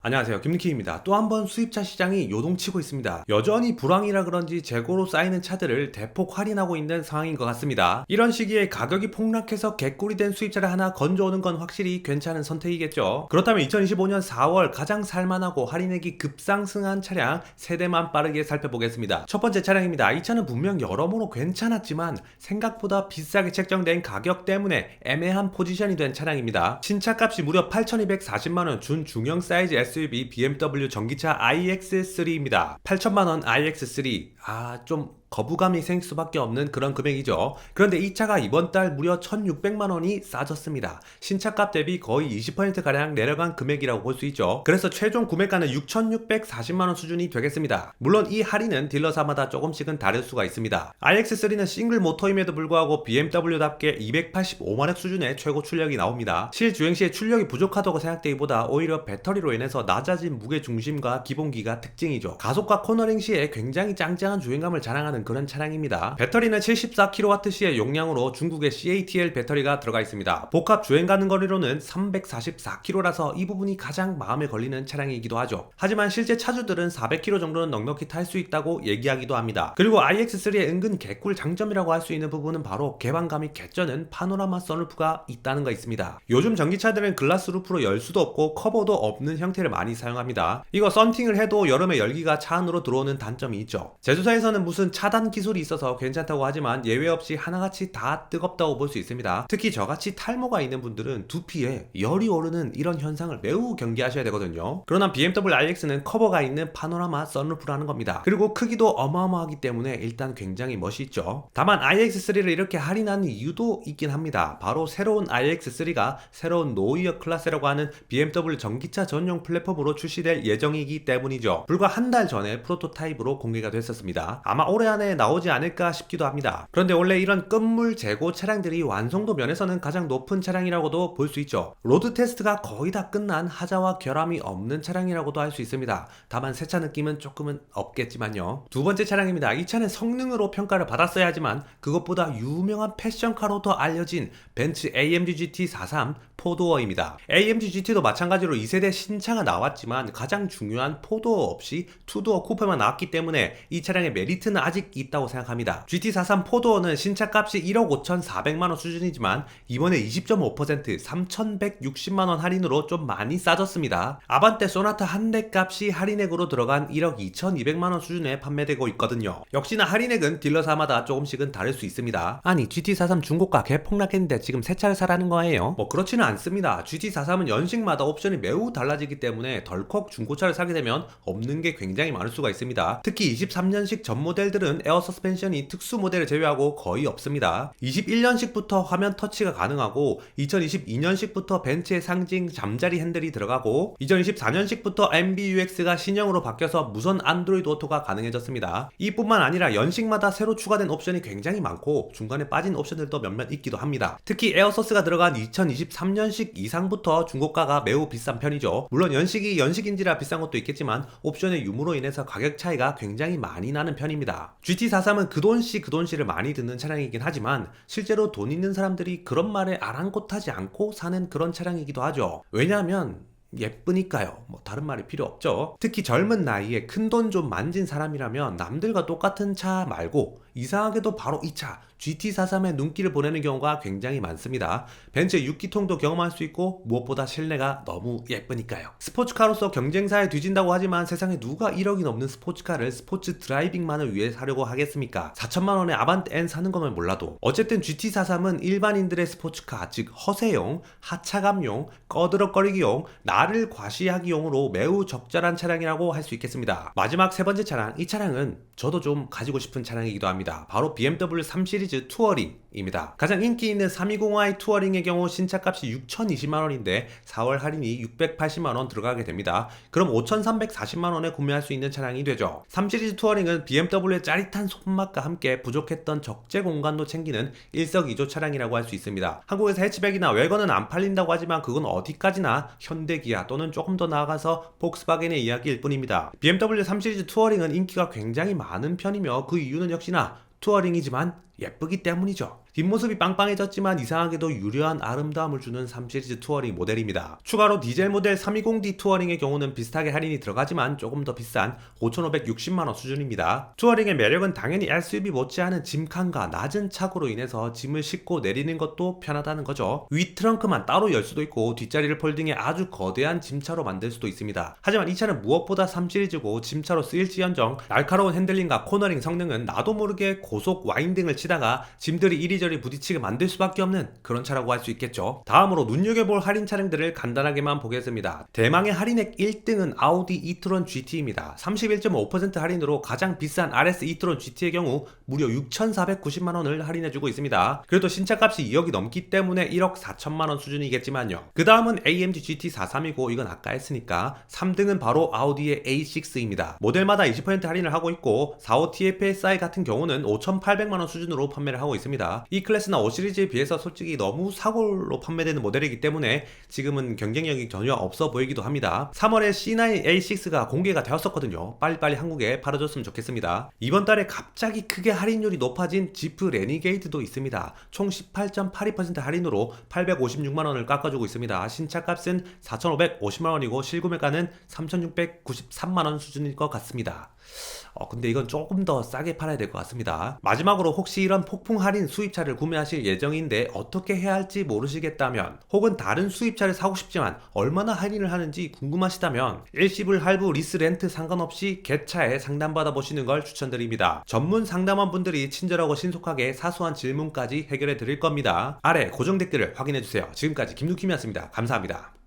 안녕하세요, 김니키입니다. 또 한 번 수입차 시장이 요동치고 있습니다. 여전히 불황이라 그런지 재고로 쌓이는 차들을 대폭 할인하고 있는 상황인 것 같습니다. 이런 시기에 가격이 폭락해서 개꿀이 된 수입차를 하나 건져오는 건 확실히 괜찮은 선택이겠죠. 그렇다면 2025년 4월 가장 살만하고 할인액이 급상승한 차량 3대만 빠르게 살펴보겠습니다. 첫 번째 차량입니다. 이 차는 분명 여러모로 괜찮았지만 생각보다 비싸게 책정된 가격 때문에 애매한 포지션이 된 차량입니다. 신차값이 무려 8,240만원 준중형 사이즈 SUV BMW 전기차 iX3입니다. 8천만원 iX3. 좀 거부감이 생길 수밖에 없는 그런 금액이죠. 그런데 이 차가 이번 달 무려 1,600만원이 싸졌습니다. 신차값 대비 거의 20%가량 내려간 금액이라고 볼 수 있죠. 그래서 최종 구매가는 6,640만원 수준이 되겠습니다. 물론 이 할인은 딜러사마다 조금씩은 다를 수가 있습니다. iX3는 싱글 모터임에도 불구하고 BMW답게 285마력 수준의 최고 출력이 나옵니다. 실주행 시에 출력이 부족하다고 생각되기보다 오히려 배터리로 인해서 낮아진 무게 중심과 기본기가 특징이죠. 가속과 코너링 시에 굉장히 짱짱한 주행감을 자랑하는 그런 차량입니다. 배터리는 74kWh의 용량으로 중국의 CATL 배터리가 들어가 있습니다. 복합 주행 가능 거리로는 344km라서 이 부분이 가장 마음에 걸리는 차량이기도 하죠. 하지만 실제 차주들은 400km 정도는 넉넉히 탈 수 있다고 얘기하기도 합니다. 그리고 iX3의 은근 개꿀 장점이라고 할 수 있는 부분은 바로 개방감이 개쩌는 파노라마 선루프가 있다는 거 있습니다. 요즘 전기차들은 글라스 루프로 열 수도 없고 커버도 없는 형태를 많이 사용합니다. 이거 썬팅을 해도 여름에 열기가 차 안으로 들어오는 단점이 있죠. 제조사에서는 무슨 차단 기술이 있어서 괜찮다고 하지만 예외 없이 하나같이 다 뜨겁다고 볼 수 있습니다. 특히 저같이 탈모가 있는 분들은 두피에 열이 오르는 이런 현상을 매우 경계하셔야 되거든요. 그러나 BMW iX는 커버가 있는 파노라마 선루프라는 겁니다. 그리고 크기도 어마어마하기 때문에 일단 굉장히 멋있죠. 다만 iX3를 이렇게 할인하는 이유도 있긴 합니다. 바로 새로운 iX3가 새로운 노이어 클래스라고 하는 BMW 전기차 전용 플랫폼으로 출시될 예정이기 때문이죠. 불과 한 달 전에 프로토타입으로 공개가 됐었습니다. 아마 올해 안에 나오지 않을까 싶기도 합니다. 그런데 원래 이런 끝물 재고 차량들이 완성도 면에서는 가장 높은 차량이라고도 볼 수 있죠. 로드 테스트가 거의 다 끝난 하자와 결함이 없는 차량이라고도 할 수 있습니다. 다만 새차 느낌은 조금은 없겠지만요. 두 번째 차량입니다. 이 차는 성능으로 평가를 받았어야 하지만 그것보다 유명한 패션카로도 알려진 벤츠 AMG GT43 포도어입니다. AMG GT도 마찬가지로 2세대 신차가 나왔지만 가장 중요한 포도어 없이 투도어 쿠페만 나왔기 때문에 이 차량의 메리트는 아직 있다고 생각합니다. GT43 포도어는 신차값이 1억 5,400만원 수준이지만 이번에 20.5% 3,160만원 할인으로 좀 많이 싸졌습니다. 아반떼 소나타 한 대 값이 할인액으로 들어간 1억 2,200만원 수준에 판매되고 있거든요. 역시나 할인액은 딜러사마다 조금씩은 다를 수 있습니다. 아니 GT43 중고가 개폭락했는데 지금 새 차를 사라는 거예요? 뭐 그렇지는 않습니다. GT43은 연식마다 옵션이 매우 달라지기 때문에 덜컥 중고차를 사게 되면 없는 게 굉장히 많을 수가 있습니다. 특히 23년식 전 모델들은 에어 서스펜션이 특수 모델을 제외하고 거의 없습니다. 21년식부터 화면 터치가 가능하고 2022년식부터 벤츠의 상징 잠자리 핸들이 들어가고 2024년식부터 MBUX가 신형으로 바뀌어서 무선 안드로이드 오토가 가능해졌습니다. 이뿐만 아니라 연식마다 새로 추가된 옵션이 굉장히 많고 중간에 빠진 옵션들도 몇몇 있기도 합니다. 특히 에어서스가 들어간 2023년식 이상부터 중고가가 매우 비싼 편이죠. 물론 연식이 연식인지라 비싼 것도 있겠지만 옵션의 유무로 인해서 가격 차이가 굉장히 많이 나는 편입니다. GT43은 그 돈씨를 많이 듣는 차량이긴 하지만 실제로 돈 있는 사람들이 그런 말에 아랑곳하지 않고 사는 그런 차량이기도 하죠. 왜냐하면 예쁘니까요. 뭐 다른 말이 필요 없죠. 특히 젊은 나이에 큰돈 좀 만진 사람이라면 남들과 똑같은 차 말고 이상하게도 바로 이 차 GT43에 눈길을 보내는 경우가 굉장히 많습니다. 벤츠의 6기통도 경험할 수 있고 무엇보다 실내가 너무 예쁘니까요. 스포츠카로서 경쟁사에 뒤진다고 하지만 세상에 누가 1억이 넘는 스포츠카를 스포츠 드라이빙만을 위해 사려고 하겠습니까? 4천만원에 아반떼 N 사는 거면 몰라도 어쨌든 GT43은 일반인들의 스포츠카, 즉 허세용, 하차감용, 꺼드럭거리기용, 나를 과시하기용으로 매우 적절한 차량이라고 할 수 있겠습니다. 마지막 세 번째 차량, 이 차량은 저도 좀 가지고 싶은 차량이기도 합니다. 바로 BMW 3시리즈 투어링입니다. 가장 인기 있는 320i 투어링의 경우 신차값이 6,020만원인데 4월 할인이 680만원 들어가게 됩니다. 그럼 5,340만원에 구매할 수 있는 차량이 되죠. 3시리즈 투어링은 BMW의 짜릿한 손맛과 함께 부족했던 적재 공간도 챙기는 일석이조 차량이라고 할 수 있습니다. 한국에서 해치백이나 웨건은 안 팔린다고 하지만 그건 어디까지나 현대기아 또는 조금 더 나아가서 폭스바겐의 이야기일 뿐입니다. BMW 3시리즈 투어링은 인기가 굉장히 많은 편이며 그 이유는 역시나 투어링이지만 예쁘기 때문이죠. 뒷모습이 빵빵해졌지만 이상하게도 유려한 아름다움을 주는 3시리즈 투어링 모델입니다. 추가로 디젤 모델 320D 투어링의 경우는 비슷하게 할인이 들어가지만 조금 더 비싼 5,560만원 수준입니다. 투어링의 매력은 당연히 SUV 못지않은 짐칸과 낮은 차고로 인해서 짐을 싣고 내리는 것도 편하다는 거죠. 위 트렁크만 따로 열 수도 있고 뒷자리를 폴딩해 아주 거대한 짐차로 만들 수도 있습니다. 하지만 이 차는 무엇보다 3시리즈고 짐차로 쓰일지언정 날카로운 핸들링과 코너링 성능은 나도 모르게 고속 와인딩을 치다가 짐들이 이리저리 부딪히게 만들 수밖에 없는 그런 차라고 할 수 있겠죠. 다음으로 눈여겨볼 할인 차량들을 간단하게만 보겠습니다. 대망의 할인액 1등은 아우디 이트론 GT입니다. 31.5% 할인으로 가장 비싼 RS 이트론 GT의 경우 무려 6,490만원을 할인해주고 있습니다. 그래도 신차값이 2억이 넘기 때문에 1억 4천만원 수준이겠지만요. 그 다음은 AMG GT43이고 이건 아까 했으니까 3등은 바로 아우디의 A6입니다. 모델마다 20% 할인을 하고 있고 45 TFSI 같은 경우는 5,800만원 수준으로 판매를 하고 있습니다. 이 클래스나 5시리즈에 비해서 솔직히 너무 사골로 판매되는 모델이기 때문에 지금은 경쟁력이 전혀 없어 보이기도 합니다. 3월에 C9 A6가 공개가 되었었거든요. 빨리빨리 한국에 팔아줬으면 좋겠습니다. 이번 달에 갑자기 크게 할인율이 높아진 지프 레니게이드도 있습니다. 총 18.82% 할인으로 856만원을 깎아주고 있습니다. 신차값은 4,550만원이고 실구매가는 3,693만원 수준일 것 같습니다. 근데 이건 조금 더 싸게 팔아야 될 것 같습니다. 마지막으로 혹시 이런 폭풍 할인 수입차를 구매하실 예정인데 어떻게 해야 할지 모르시겠다면, 혹은 다른 수입차를 사고 싶지만 얼마나 할인을 하는지 궁금하시다면 일시불 할부 리스 렌트 상관없이 겟차에 상담받아 보시는 걸 추천드립니다. 전문 상담원 분들이 친절하고 신속하게 사소한 질문까지 해결해 드릴 겁니다. 아래 고정 댓글을 확인해 주세요. 지금까지 김누킴이었습니다. 감사합니다.